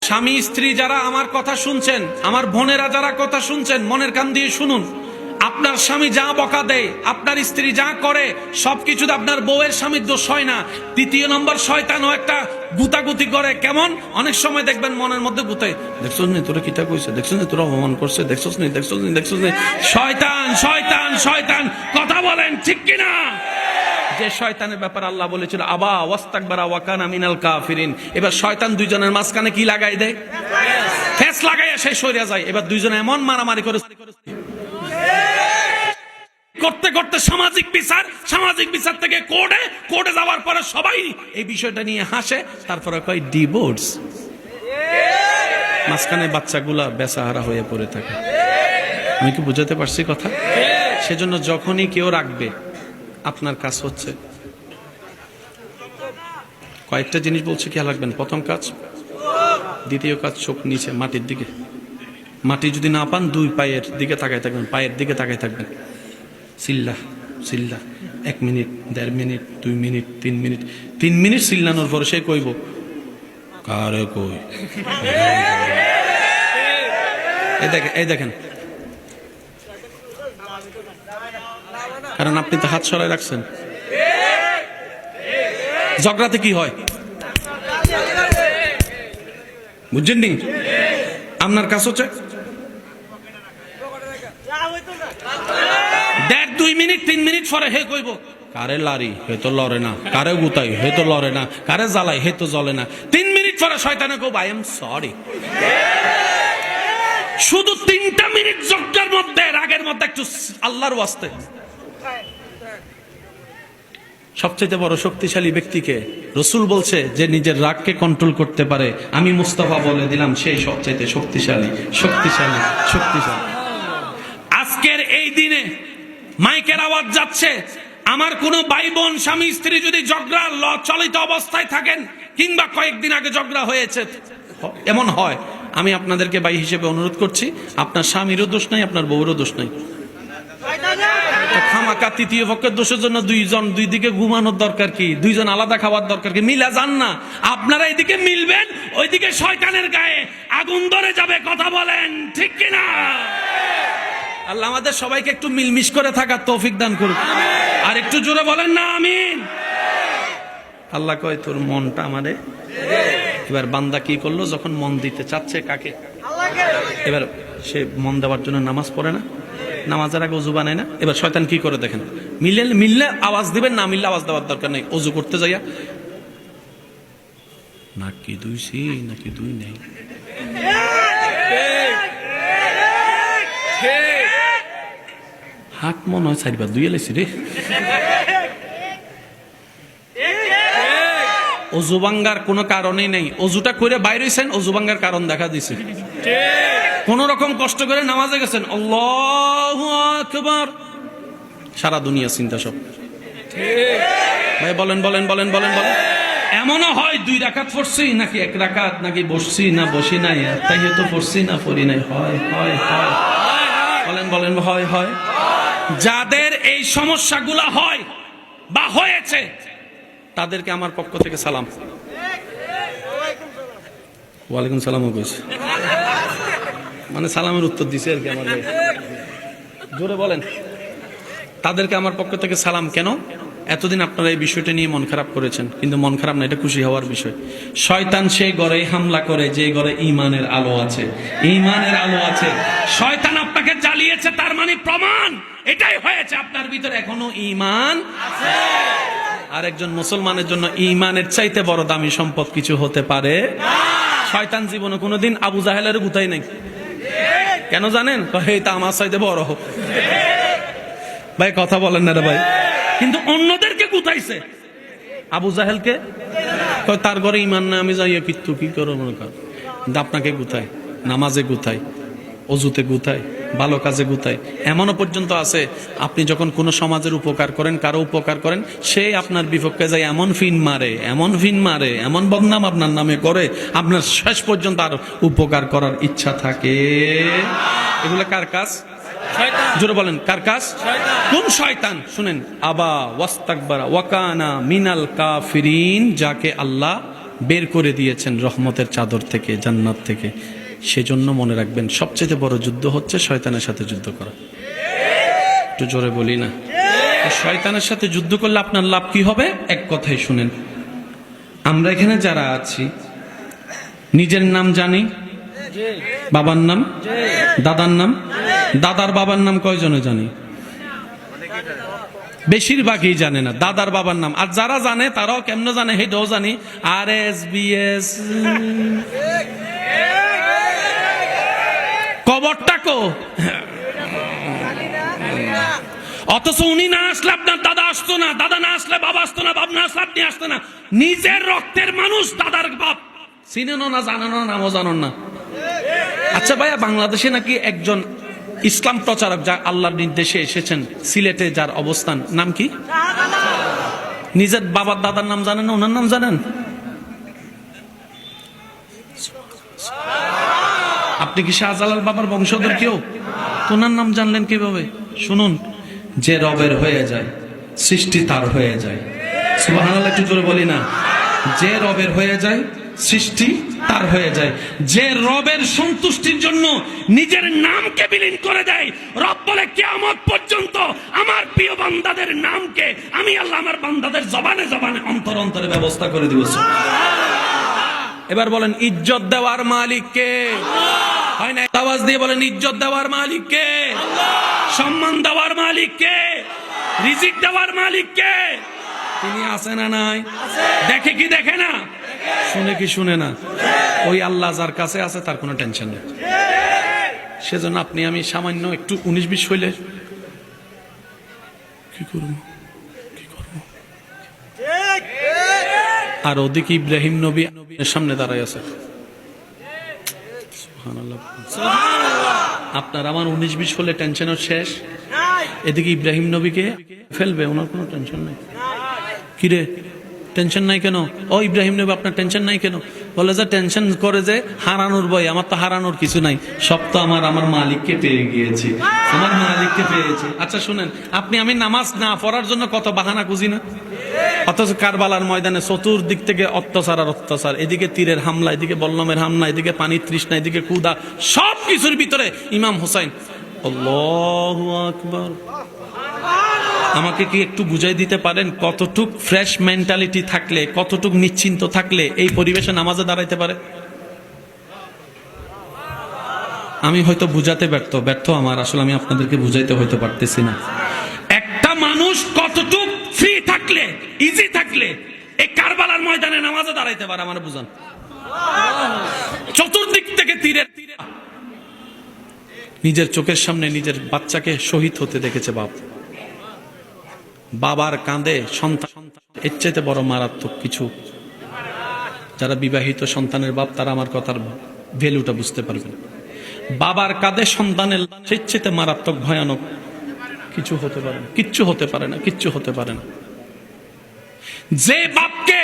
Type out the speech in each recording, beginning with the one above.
স্বামী স্ত্রী যারা আমার কথা শুনছেন, আমার বোনেরা যারা কথা শুনছেন, মনের কান দিয়ে শুনুন। আপনার স্বামী যা বকা দেয়, আপনার স্ত্রী যা করে, সবকিছুতে আপনার বউয়ের স্বামীর দোষ হয় না। দ্বিতীয় নম্বর, শয়তানও একটা গুতাগুতি করে। কেমন? অনেক সময় দেখবেন মনের মধ্যে গুতায়, দেখছস নি তোরা কিতা কইছে, দেখছস নি তোরা অপমান করছে, দেখছস নি, দেখছস নি, দেখছস নি। শয়তান শয়তান শয়তান, কথা বলেন ঠিক কিনা? যে শয়তানের ব্যাপার আল্লাহ বলেছিল আবা ওয়াস্তাকবারা ওয়া কানা মিনাল কাফিরিন। এবার শয়তান দুইজনের মাঝখানে কি লাগাই দেয়? ফেস লাগাইয়া সে সরিয়া যায়। এবার দুইজনে এমন মারামারি করে করতে করতে সামাজিক বিচার থেকে কোর্টে যাওয়ার পরে সবাই এই বিষয়টা নিয়ে হাসে, তারপরে কয় ডিভোর্স। মাঝখানে বাচ্চাগুলা বেচাহারা হয়ে পড়ে থাকে। আমি কি বুঝাতে পারছি কথা? সেজন্য যখনই কেউ রাখবে, আপনার কাজ হচ্ছে কয়েকটা জিনিস বলছে, খেয়াল রাখবেন। প্রথম কাজ, দ্বিতীয় কাজ, চোখ নিচে মাটির দিকে। মাটি যদি না পান, দুই পায়ের দিকে তাকায় থাকবেন, পায়ের দিকে তাকায় থাকবেন। চিল্লা চিল্লা 1 minute, 1.5 minute, 2 minute, 3 minute. 3 minute চিল্লানোর পরে সে কইব কারে কই। এই দেখেন, কারণ আপনি তো হাত সরাই রাখছেন। ঝগড়াতে কি হয় বুঝছেন নি? আপনার কাজ হচ্ছে 1.5-2 মিনিট 3 মিনিট পরে হে কইব কারে লারি, হে তো লড়ে না, কারে গুতাই, হে তো লড়ে না, কারে জ্বালাই, হে তো জ্বলে না। 3 মিনিট পরে শয়তানে কইব আই এম সরি। শুধু 3টা মিনিট ঝগড়ার মধ্যে, রাগের মধ্যে একটু আল্লাহর ওয়াস্তে। সবচেয়ে বড় শক্তিশালী ব্যক্তিকে রাসূল বলছে যে নিজের রাগকে কন্ট্রোল করতে পারে, আমি মুস্তাফা বলে দিলাম সেই সবচেয়ে শক্তিশালী। আজকের এই দিনে মাইকের আওয়াজ যাচ্ছে, আমার কোনো ভাই বোন স্বামী স্ত্রী যদি ঝগড়া চলিত অবস্থায় থাকেন, কিংবা কয়েকদিন আগে ঝগড়া হয়েছে, এমন হয়, আমি আপনাদেরকে ভাই হিসেবে অনুরোধ করছি, আপনার স্বামীরও দোষ নাই, আপনার বউরও দোষ নাই। খামাকা তৃতীয় পক্ষের দোষের জন্য দুই দিকে ঘুমানোর দরকার কি? দুইজন আলাদা খাওয়ার দরকার কি? মিলা যান না। আপনারা এদিকে মিলবেন, ওইদিকে শয়তানের গায়ে আগুন ধরে যাবে। কথা বলেন ঠিক কিনা? আল্লাহ আমাদের সবাইকে একটু মিলমিশ করে থাকার তৌফিক দান করুক। আর একটু জোরে বলেন না আমিন। আল্লাহ কয় তোর মনটা আমারে। এবার বান্দা কি করলো? যখন মন দিতে চাচ্ছে কাকে? এবার সে মন দেওয়ার জন্য নামাজ পড়ে না, নামাজের আগে অজু বানায় না। এবার শয়তান কি করে দেখেন? মিললে আওয়াজ দিবেন, না মিললে আওয়াজ দেওয়ার দরকার নেই। অজু করতে যাইয়া নাকি দুইছি নাকি দুই নেই, হাত মনে হয় 4বার দুই এলাইছি রে। অজু ভাঙ্গার কোনো কারণই নেই। অজুটা করে বাইরে হইছেন, অজু ভাঙ্গার কারণ দেখা দিছে। কোন রকম কষ্ট করে নামাজে গেছেন, আল্লাহু আকবার, সারা দুনিয়া চিন্তা সব। ভাই বলেন বলেন বলেন বলেন বলেন। এমনও হয় 2 রাকাত পড়ছি নাকি 1 রাকাত, নাকি বসছি না বসি নাই, তাই তো পড়ছি না পড়ি নাই। হয় হয় হয়, বলেন বলেন, হয় হয়। যাদের এই সমস্যাগুলো হয় বা হয়েছে, তাদেরকে আমার পক্ষ থেকে সালাম। ওয়ালাইকুম সালামও কইছে, মানে সালামের উত্তর দিছে আর কি আমার ভাই। জোরে বলেন, তাদেরকে আমার পক্ষ থেকে সালাম। কেন? এতদিন আপনারা এই বিষয়টা নিয়ে মন খারাপ করেছেন, কিন্তু মন খারাপ না, এটা খুশি হওয়ার বিষয়। শয়তান সেই ঘরে হামলা করে যে ঘরে ঈমানের আলো আছে। ঈমানের আলো আছে। শয়তান আপনাকে জ্বালিয়েছে, তার মানে প্রমাণ এটাই হয়েছে আপনার ভিতরে এখনো ঈমান আছে। আর একজন মুসলমানের জন্য ঈমানের চাইতে বড় দামি সম্পদ কিছু হতে পারে না। শয়তান জীবনে কোনোদিন আবু জাহেলের গুতাই নাই। কেন জানেন? এটা আমার চাইতে বড় হোক। ভাই কথা বলেন না রে ভাই। কিন্তু অন্যদেরকে গুতাইছে। আবু জাহেলকে তার ঘরে ঈমান না, আমি যাইয়া কিত্তু কি করো মনে কর। কিন্তু আপনাকে গুতায়, নামাজে গুতায়, অজুতে গুতায়, ভালো কাজে গুতায়। এমনও পর্যন্ত আছে, আপনি যখন কোনো সমাজের উপকার করেন, কারো উপকার করেন, সে আপনার বিপক্ষে যায় এমন ফিন মারে, এমন বদনাম আপনার নামে করে, আপনার শেষ পর্যন্ত আর উপকার করার ইচ্ছা থাকে। এগুলো কার কাজ? জোরে বলেন, কার কাজ? কোন শয়তান? শুনেন, আবা ওয়াস্তাকবারা ওয়া কানা মিনাল কাফিরিন, যাকে আল্লাহ বের করে দিয়েছেন রহমতের চাদর থেকে, জান্নাত থেকে। সেজন্য মনে রাখবেন, সবচেয়ে বড় যুদ্ধ হচ্ছে শয়তানের সাথে যুদ্ধ করা। একটু জোরে বলি না? শয়তানের সাথে যুদ্ধ করলে আপনার লাভ কি হবে? এক কথাই শুনেন, আমরা এখানে যারা আছি নিজের নাম জানি, বাবার নাম, দাদার নাম, দাদার বাবার নাম কয়জনে জানি? বেশিরভাগই জানে না দাদার বাবার নাম। আর যারা জানে তারাও কেমনে জানে সেটাও জানি, আর এস বি এস। কবরটা কো? অথচ উনি না আসলে আপনার দাদা আসতো না, দাদা না আসলে বাবা আসতো না, বাপ না আসলে আপনি আসতো না। নিজের রক্তের মানুষ দাদার বাপ চিনেন না, জানেন না, নামও জানেন না। আচ্ছা ভাইয়া, বাংলাদেশে নাকি একজন ইসলাম প্রচারক, যা আল্লাহর নির্দেশে এসেছেন, সিলেটে যার অবস্থান, নাম কি? নিজের বাবার দাদার নাম জানেন না, ওনার নাম জানেন? আপনি কি শাহজালাল বাবার বংশধর কেউ? ওনার নাম জানলেন কিভাবে? শুনুন, যে রবের হয়ে যায় সৃষ্টি তার হয়ে যায়। সুবহানাল্লাহ, একটু জোরে বলি না? যে রবের হয়ে যায় সৃষ্টি তার হয়ে যায়। যে রবের সন্তুষ্টির জন্য নিজের নামকে বিলীন করে দেয়, রব বলে কিয়ামত পর্যন্ত আমার প্রিয় বান্দাদের নামকে আমি আল্লাহ আমার বান্দাদের জবানে জবানে অন্তর অন্তরে ব্যবস্থা করে দিব। এবার বলেন, ইজ্জত দেওয়ার মালিক কে? হয় না? আওয়াজ দিয়ে বলেন, ইজ্জত দেওয়ার মালিক কে? সম্মান দেওয়ার মালিক কে? রিজিক দেওয়ার মালিক কে? তিনি আছে না নাই? দেখে কি দেখে না? শুনে কি শুনে না? ওই আল্লাহ যার কাছে আছে তার কোনো টেনশন নেই। সেজন্য আপনি আমি সামান্য একটু 19-20 হইলে কি করব, কি করব? আর ওদিকে ইব্রাহিম নবী সামনে দাঁড়ায় আছে। সুবহানাল্লাহ। আপনার আমার 19-20 হলে টেনশনও শেষ। এদিকে ইব্রাহিম নবীকে ফেলবে, ওনার কোনো টেনশন নাই। কিরে টেনশন নাই কেন? ও ইব্রাহিম নবী, আপনার টেনশন নাই কেন? বলে যে টেনশন করে যে হারানোর ভয়। আমার তো হারানোর কিছু নাই, সব তো আমার মালিককে পেয়ে গিয়েছি, আমার মালিককে পেয়েছি। আচ্ছা শুনেন, আপনি আমি নামাজ না পড়ার জন্য কত বাহানা খুঁজি না? অথচ কারবালার ময়দানে চতুর্দিক থেকে অত্যাচার আর অত্যাচার, এদিকে তীরের হামলা, এদিকে বল্লমের হামলা, এদিকে পানির তৃষ্ণা, এদিকে কুদা, সব কিছুর ভিতরে ইমাম হোসাইন। আল্লাহু আকবার। আমাকে কি একটু বুঝাই দিতে পারেন কতটুক ফ্রেশ মেন্টালিটি থাকলে, কতটুক নিশ্চিন্ত থাকলে এই পরিবেশে নামাজে দাঁড়াইতে পারে? আমি হয়তো বুঝাতে ব্যর্থ আমার, আসলে আমি আপনাদেরকে বুঝাইতে হয়তো পারতেছি না। একটা মানুষ কতটুক ফ্রি থাকলে, ইজি থাকলে এই কারবালার ময়দানে নামাজে দাঁড়াইতে পারে, আমার বুঝান। চতুর্দিক থেকে তীরের, নিজের চোখের সামনে নিজের বাচ্চাকে শহীদ হতে দেখেছে বাপ। বাবার কাঁধে সন্তান, এর চাইতে বড় মারাত্মক কিছু। যারা বিবাহিত সন্তানের বাপ, তারা আমার কথার ভ্যালুটা বুঝতে পারবেন। বাবার কাঁধে সন্তানের এর চাইতে মারাত্মক ভয়ানক কিছু হতে পারে না, কিচ্ছু হতে পারে না, কিচ্ছু হতে পারে না। যে বাপকে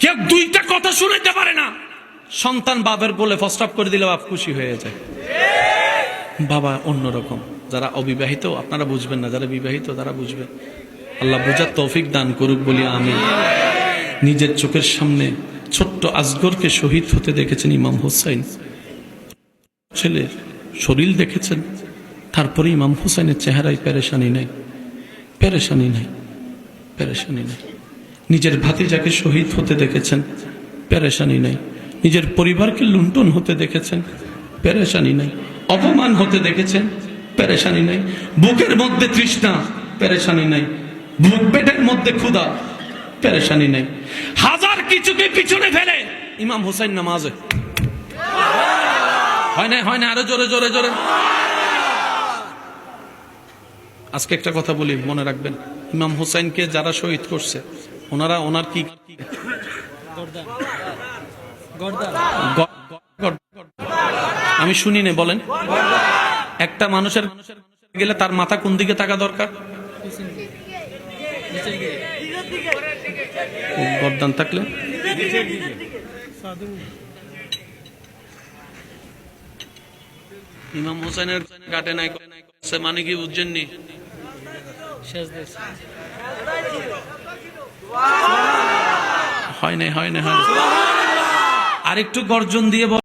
কেউ দুইটা কথা শুনাইতে পারে না, সন্তান বাপের বলে প্রস্তাব করে দিলে বাপ খুশি হয়ে যায়। বাবা অন্যরকম। যারা অবিবাহিত আপনারা বুঝবেন না, যারা বিবাহিত তারা বুঝবেন। আল্লাহ বুঝার তৌফিক দান করুক বলি আমি। নিজের চোখের সামনে ছোট্ট আসগরকে শহীদ হতে দেখেছেন ইমাম হোসাইন। ছেলের শরীর দেখেছেন, তারপরে ইমাম হোসাইনের চেহারায় পেরেশানি নাই, পেরেশানি নাই, পেরেশানি নাই। নিজের ভাতিজাকে শহীদ হতে দেখেছেন, পেরেশানি নাই। নিজের পরিবারকে লুণ্ঠন হতে দেখেছেন, পেরেশানি নাই। অপমান হতে দেখেছেন, পেরেশানি নাই। বুকের মধ্যে তৃষ্ণা, পেরেশানি নাই। বুক পেটের মধ্যে ক্ষুধা, পেরেশানি নাই। হাজার কিছুকে পিছনে ফেলে ইমাম হোসেন নামাজে। হয় না, হয় না? আরো জোরে জোরে জোরে। আজকে একটা কথা বলি, মনে রাখবেন, ইমাম হোসেনকে যারা শহীদ করছে, ওনার কি আমি শুনি না, বলেন। একটা মানুষের গেলে তার মাথা কোন দিকে থাকা দরকার? গর্দান থাকলে ইমাম হোসেনের কাটে নাই মানে কি বুঝছেননি? হয় নাই, হয় নাই, হয় নাই। আরেকটু গর্জন দিয়ে